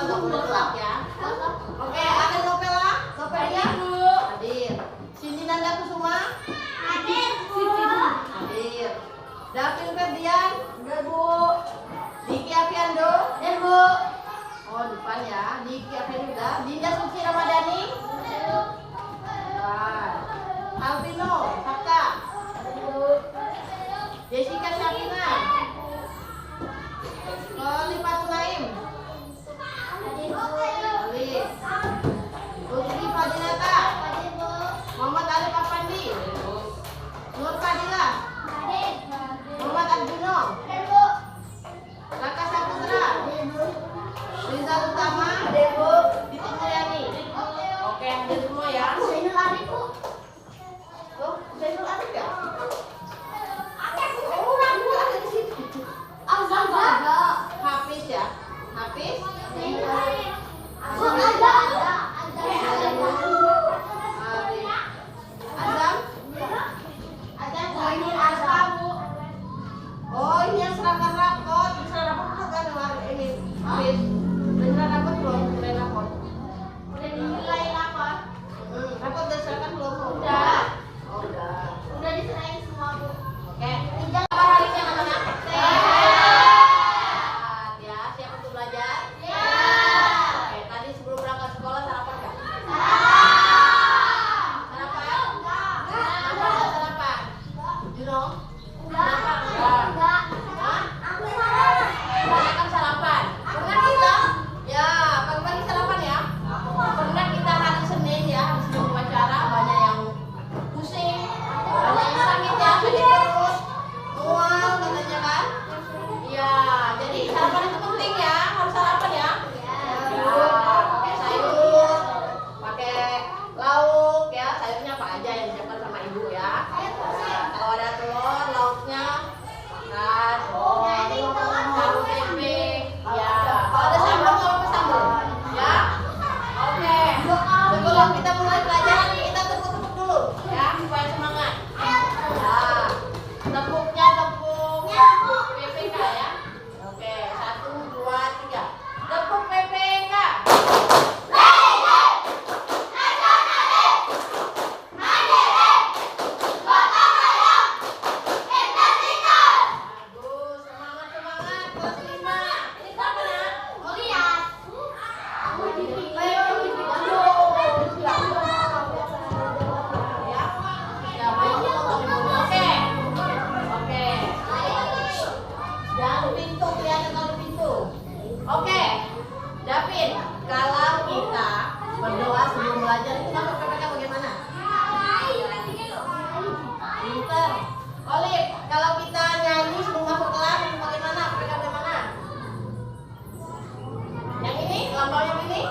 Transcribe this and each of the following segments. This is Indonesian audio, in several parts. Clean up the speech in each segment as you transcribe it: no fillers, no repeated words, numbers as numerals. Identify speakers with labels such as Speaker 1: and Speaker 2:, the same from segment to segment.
Speaker 1: nggak boleh telat ya. Oke, ada Nopela, Nopelnya hadir. Cindy Nanda Kusuma hadir. Davin Ferdian hadir Bu. Diki Afiando hadir Bu. Oh depan ya, Diki Afiando udah. Dinda Suci Ramadhani Alvino Fakta. Jessica Syafina Lipatul Naim hadir. Lutfi Fadilata Muhammad Alif Afandi Nur Fadila Muhammad Arjuno Raka Saputra Rizal Utama Titi Mulyani. Oke, hadir semua ya. Zainul Arif Bu. Oh, Zainul Arif ya? Ada di situ. Hafiz ya? Hafiz? Zainul Arif. Oh ini yang serahkan rapot, serah rapot kan ini habis, serah rapot belum, mulai rapot. Udah dinilai rapot. Rapot udah serahkan belum? Udah. Oh udah. Udah diserahin semua Bu. Oke. Ijal apa harinya anak-anak? Sehat ya, siap untuk belajar? Ya. Oke, tadi sebelum berangkat sekolah sarapan nggak? Sarapan? Enggak. Sarapan? Junong? Enggak. Kan sarapan. Pernah kita? Ya, pagi-pagi sarapan ya. Pernah kita hari Senin ya, habis upacara banyak yang pusing, banyak yang sakit ya, sakit perut, mual katanya kan? Iya, jadi sarapan itu penting ya, harus sarapan ya. Ya, pakai sayur, pakai lauk ya, sayurnya apa aja yang disiapkan sama ibu ya. Nah, kalau ada telur, lauknya makan. Tahu tempe, ya. Kalau ada sambal, nggak apa sambal, ya. Oke. Sebelum kita mulai pelajaran, kita tepuk-tepuk dulu, ya, supaya semangat. Ya. Tepuknya tepuk PPK ya. Oke, 1, 2, 3. Tepuk PPK. Bagus, semangat semangat. Kelas 5. Ini siapa nak? Mau lihat? Oke, Davin, kalau kita berdoa sebelum belajar itu masuk PPK bagaimana? Pinter. Olip, kalau kita nyanyi sebelum masuk kelas itu bagaimana? PPK bagaimana? Yang ini, lambang yang ini?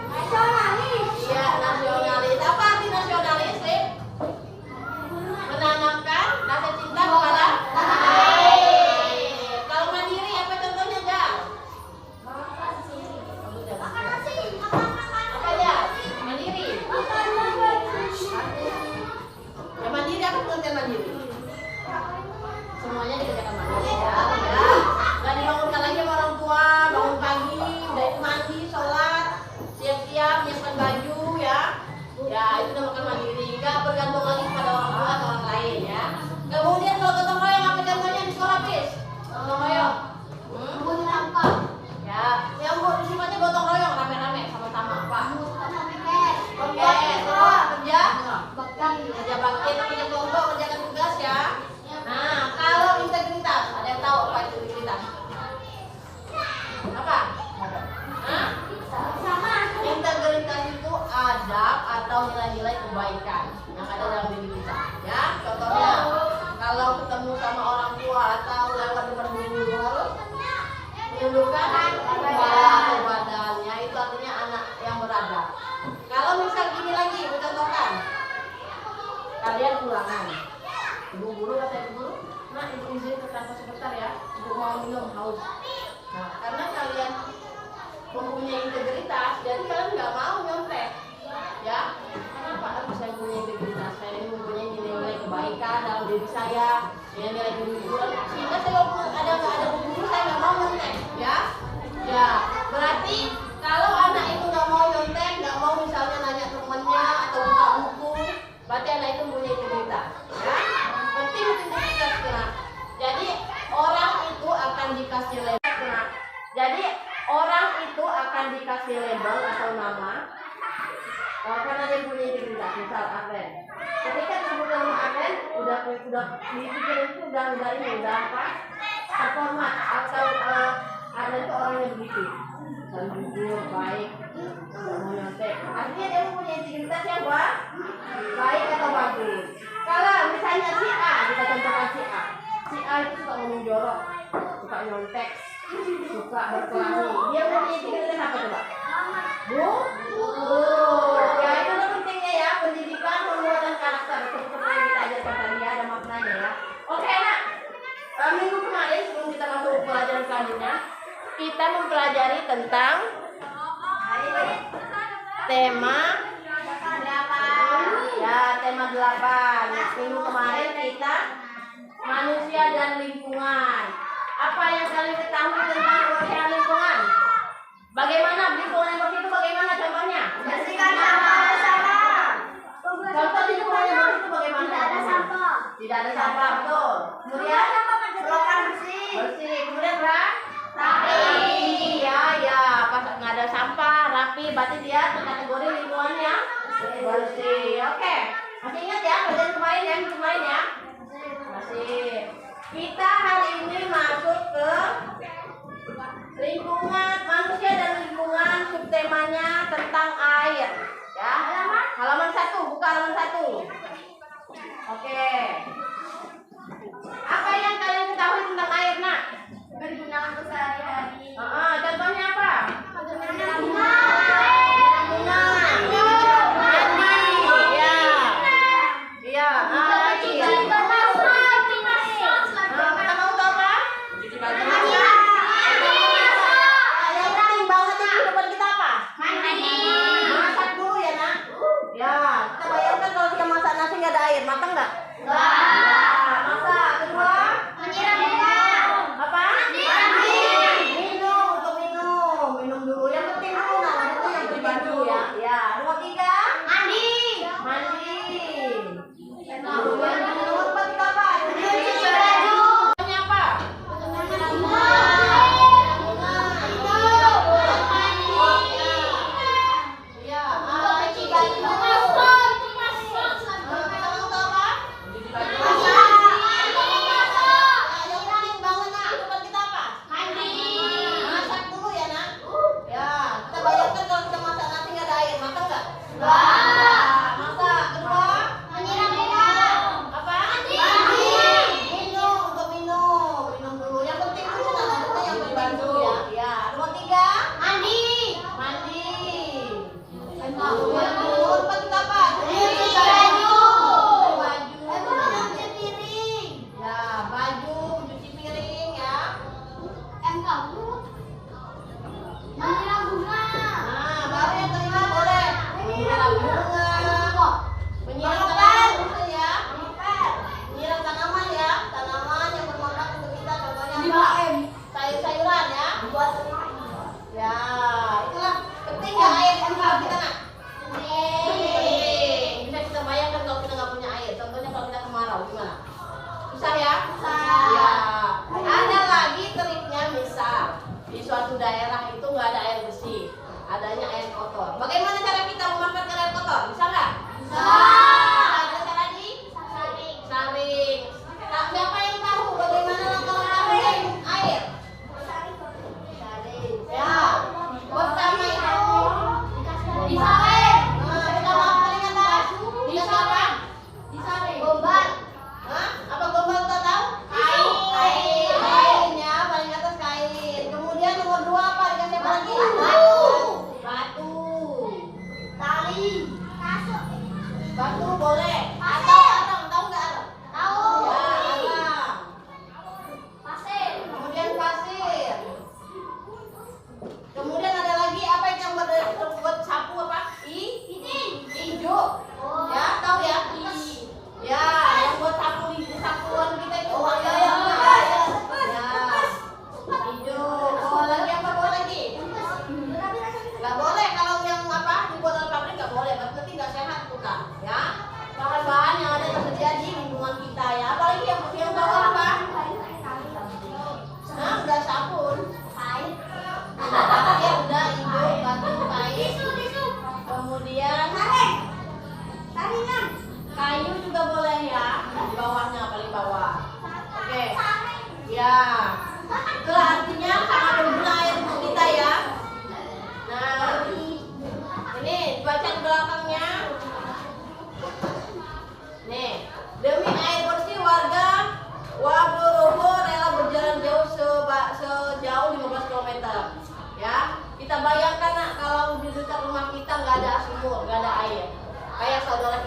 Speaker 1: Nasionalis. Iya, nasionalis. Apa arti nasionalis, Lip? Menanamkan rasa cinta kepada kalau mandiri apa contohnya, Jal? Apa ya? Mandiri. Ya mandiri apa pengertian mandiri? Semuanya dikerjakan mandiri ya. Gak dibangunkan lagi sama orang tua, bangun pagi, udah itu mandi, sholat, siap-siap, nyiapkan baju ya. Ya itu namanya mandiri, gak bergantung lagi pada orang tua atau orang lain ya. Kemudian kalau gotong royong apa contohnya di sekolah, Pis? Gotong royong. Ya, yang sifatnya gotong royong, rame-rame, sama-sama apa? Oke, terus kerja bakti, kerja kelompok, kerjakan tugas ya. Nah, kalau integritas, ada yang tahu apa itu integritas? Apa? Hah? Integritas itu adab atau nilai-nilai kebaikan yang ada dalam diri kita. Ya, contohnya kalau ketemu sama orang tua atau lewat depan guru harus menundukkan badannya, itu artinya anak yang beradab. Kalau misal gini lagi, contohkan kalian ulangan, ibu guru kata ibu guru, nah ibu izin ke kantor sebentar ya, ibu mau minum haus. Nah karena kalian mempunyai integritas, jadi kalian nggak mau nyontek, ya. Kenapa harus saya punya integritas? Saya ini mempunyai nilai kebaikan dalam diri saya, ya, nilai kejujuran. Sehingga saya walaupun ada nggak ada guru, saya nggak mau nyontek, ya. Ya berarti kalau Jadi orang itu akan dikasih label atau nama karena dia punya integritas. Misal Arlen. Ketika disebut nama Arlen, udah dipikirin itu udah apa? Terhormat atau Arlen itu orangnya begitu. Dan jujur, baik, tidak mau nyontek. Artinya dia punya integritas yang baik atau bagus. Kalau misalnya si A, kita contohkan si A. Si A itu suka ngomong jorok, suka nyontek, suka berkelahi. Dia punya integritas apa coba? Bu? Ya itu udah pentingnya ya, pendidikan, pembuatan karakter. Seperti yang kita ajarkan tadi ya, ada maknanya ya. Oke nak, minggu kemarin sebelum kita masuk pelajaran selanjutnya, kita mempelajari tentang tema 8. Minggu kemarin kita manusia dan lingkungan. Apa yang kalian ketahui tentang kebersihan lingkungan? Bagaimana lingkungan yang bersih itu bagaimana contohnya?
Speaker 2: Bersihkan sampah.
Speaker 1: Contoh di lingkungan yang bersih itu bagaimana?
Speaker 2: Tidak ada sampah.
Speaker 1: Tidak ada sampah, betul. Kemudian
Speaker 2: Selokan bersih.
Speaker 1: Kemudian rapi. Ya, pas nggak ada sampah, rapi, berarti dia terkategori lingkungan yang bersih. Oke, masih ingat ya pelajaran kemarin ya? Masih. Kita hari ini masuk ke lingkungan manusia dan lingkungan, subtemanya tentang air. Ya, halaman 1, buka halaman 1. Oke. Apa yang kalian ketahui tentang air, nak?
Speaker 2: Digunakan untuk sehari-hari.
Speaker 1: Contohnya apa?
Speaker 2: Menyiram
Speaker 1: bunga. Mandi. Ya. Iya. Lagi. Kita mau tahu apa? Cuci baju. Yang penting banget di kehidupan kita apa?
Speaker 2: Mandi.
Speaker 1: Masak dulu ya, nak. Ya. Kita bayangkan kalau kita masak nasi nggak ada air, matang nggak? Masak. Kedua?
Speaker 2: Menyiram bunga.
Speaker 1: Apa? Minum dulu. Yang penting dulu nah, itu yang cuci baju ya. Ya, 2, 3.
Speaker 2: Mandi.
Speaker 1: Kemudian nomor 4 kita apa?
Speaker 2: Cuci baju.
Speaker 1: Contohnya apa?
Speaker 2: Menyiram bunga.
Speaker 1: Ya,
Speaker 2: Cuci baju.
Speaker 1: kita mau tahu apa? Cuci baju.
Speaker 2: Masak.
Speaker 1: Yang penting banget nak, kehidupan kita apa?
Speaker 2: Mandi.
Speaker 1: Masak dulu ya, nak. Ya, kita bayangkan kalau kita masak nasi nggak ada air, matang nggak? Masak. Kedua?
Speaker 2: Menyiram bunga.
Speaker 1: Apa?
Speaker 2: Mandi.
Speaker 1: Minum dulu. Yang penting dulu nah, maksudnya yang penting dulu ya. Ya, 2, 3.
Speaker 2: Mandi.
Speaker 1: Kemudian nomor 4 kita apa?
Speaker 2: Cuci baju.
Speaker 1: Cuci piring. Ya, baju, cuci piring ya.
Speaker 2: Menyiram bunga.
Speaker 1: Nah, baru yang kelima boleh menyiram bunga, menyiram
Speaker 2: Mengepel.
Speaker 1: tanaman ya, menyiram tanaman ya, tanaman yang bermanfaat untuk kita. Contohnya apa? Sayur-sayuran ya. Ya, itulah penting ya air kalau kita nak. Bisa kita bayangkan kalau kita nggak punya air. Contohnya kalau kita kemarau gimana? Susah ya? Ya. Ada lagi triknya, misal di suatu daerah itu nggak ada air bersih, adanya air kotor. Bagaimana cara kita memanfaatkan air kotor? Bisa nggak? Ada cara lagi? Saring. Nah, siapa yang tahu bagaimana langkah saring air? Ya. Pertama itu
Speaker 2: Disaring.
Speaker 1: pertama paling atas. Dikasih apa?
Speaker 2: Gombal.
Speaker 1: Hah? Apa gombal kita tahu?
Speaker 2: Kain.
Speaker 1: Kain ya, paling atas kain. Kemudian nomor 2 apa? Dikasih apa lagi? Batu.
Speaker 2: Tali.
Speaker 1: Batu boleh.
Speaker 2: Pasir.
Speaker 1: Arang, tahu nggak arang?
Speaker 2: Tahu.
Speaker 1: Ya, arang.
Speaker 2: Pasir.
Speaker 1: Kemudian pasir. Kemudian ada lagi apa itu yang buat sapu apa? Ijo. Ya, tahu ya? Ya, yang buat sapuan kita itu. Ya. Ijo. Bawa lagi apa? Bawa lagi.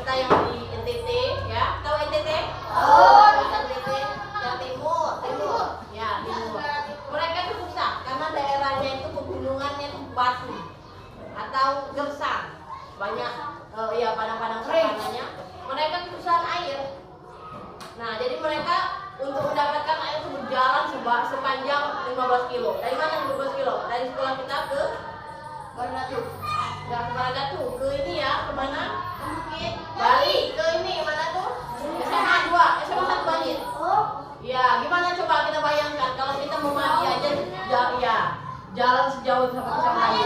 Speaker 1: kita yang di NTT ya. Tahu NTT?
Speaker 2: Oh,
Speaker 1: NTT yang timur. Ya, timur. Mereka itu susah karena daerahnya itu pegunungannya itu batu atau gersang. Banyak ya padang-padang savananya. Mereka kesusahan air. Nah, jadi mereka untuk mendapatkan air itu berjalan sepanjang 15 kilo. Dari mana 15 kilo? Dari sekolah kita ke Baradatu. Nggak ke Baradatu, ke ini ya, kemana? Ke Bukit Bali, ke ini mana tuh? SMA 2, SMA 1 Bali. Ya, gimana coba kita bayangkan kalau kita mau mandi aja ya jalan sejauh sampai ke sana Bali.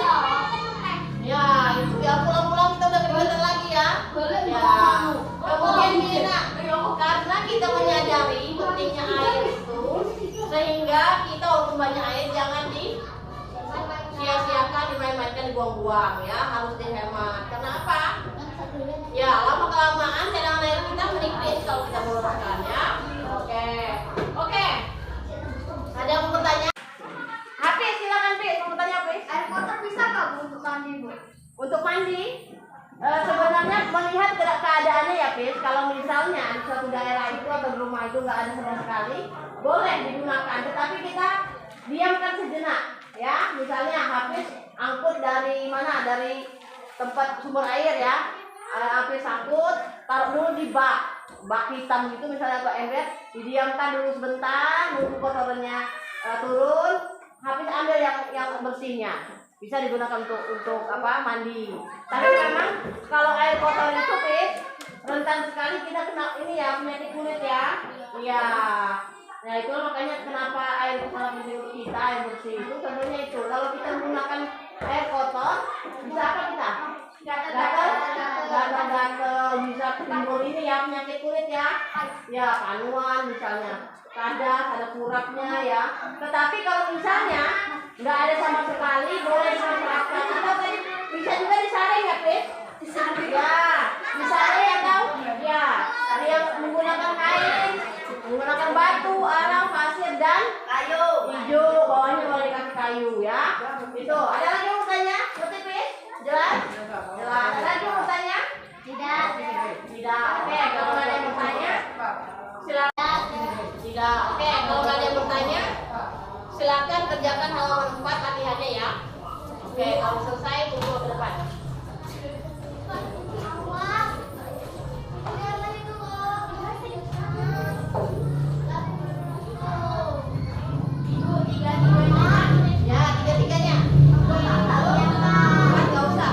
Speaker 1: Ya, itu ya pulang-pulang kita udah keringetan lagi ya. Ya, kemudian kita karena kita menyadari pentingnya air itu, sehingga kita walaupun banyak air jangan sia-siakan, dimain-mainkan, dibuang-buang ya, harus dihemat. Kenapa? Ya, lama kelamaan cadangan air kita menipis kalau kita menggunakan ya. Oke. Ada yang mau bertanya? Hafiz, silakan Hafiz, mau bertanya Hafiz?
Speaker 2: Air kotor bisa nggak Bu untuk mandi Bu?
Speaker 1: Untuk mandi, sebenarnya melihat keadaannya ya Pis. Kalau misalnya di suatu daerah itu atau di rumah itu nggak ada sama sekali, boleh digunakan. Tetapi kita diamkan sejenak, ya. Misalnya Hafiz angkut dari mana? Dari tempat sumber air ya. Hafiz angkut, taruh dulu di bak hitam gitu misalnya atau ember, didiamkan dulu sebentar, nunggu kotorannya turun. Hafiz ambil yang bersihnya. Bisa digunakan untuk apa, mandi. Tapi memang kalau air kotor itu Pis, rentan sekali kita kena ini ya, penyakit kulit ya. Iya. Nah itu makanya kenapa air sangat penting untuk kita, air bersih itu contohnya itu. Kalau kita menggunakan air kotor, bisa apa kita? Gatal, bisa timbul ini ya penyakit kulit ya. Ya panuan misalnya, ada kurapnya ya. Tetapi kalau misalnya nggak ada sama sekali, boleh dimanfaatkan atau tadi bisa juga disaring ya Pis? Disaring ya, disaring atau ya yang menggunakan kain, menggunakan batu, arang, pasir dan kayu hijau, bawahnya boleh dikasih kayu ya. Itu ada lagi yang mau tanya? Ngerti Pis? Jelas? Ada lagi yang mau tanya?
Speaker 2: Tidak.
Speaker 1: Oke, kalau nggak ada yang bertanya silakan. Tidak. Oke, kalau nggak ada yang bertanya silakan kerjakan halaman 4 latihannya ya. Oke, kalau selesai tunggu ke depan. Ya, tiga-tiganya. Nggak usah.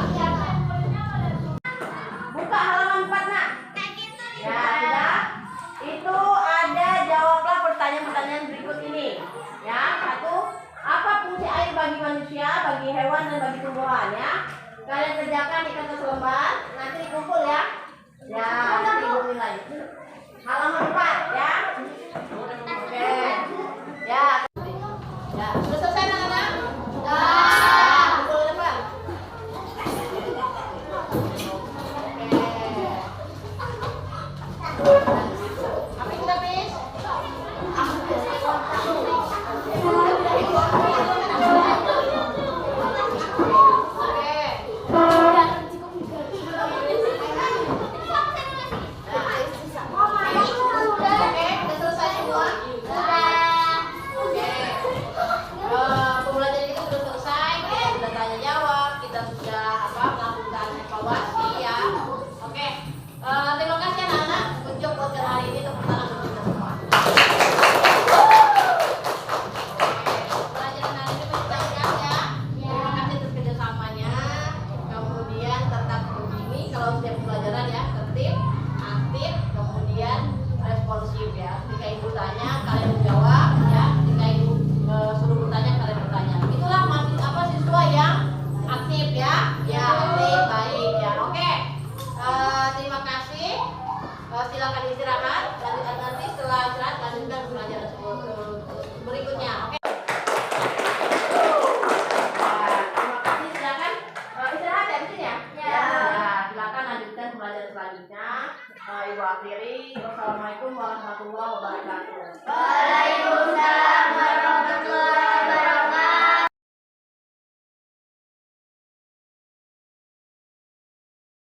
Speaker 1: Buka halaman 4 nak. Ya, sudah. Itu ada jawablah pertanyaan-pertanyaan berikut ini. Ya, satu, apa fungsi air bagi manusia, bagi hewan dan bagi tumbuhan ya? Kalian kerjakan di kertas lembar, nanti dikumpul ya. Ya, nanti ibu nilai. Halaman 4 ya. Oke. Ya. Ya, sudah selesai anak-anak? Sudah. Kumpul ke depan. Oke. Apa itu habis? Terima kasih anak-anak. Good job buat hari ini. Tepuk tangan untuk kita semua. Pelajaran hari ini menyenangkan ya. Terima kasih atas kerjasamanya. Kemudian tetap begini kalau setiap pelajaran ya, tertib, aktif, kemudian responsif ya. Ketika ibu tanya kalian menjawab ya. Ketika ibu suruh bertanya kalian bertanya. Itulah siswa yang aktif ya. Ya, aktif, baik ya. Oke. Terima kasih. Silakan istirahat. Nanti setelah istirahat lanjutkan pelajaran berikutnya. Oke. Terima kasih. Silakan istirahat ya di sini ya. Ya. Silakan lanjutkan pelajaran selanjutnya. Ibu akhiri. Wassalamualaikum warahmatullahi wabarakatuh.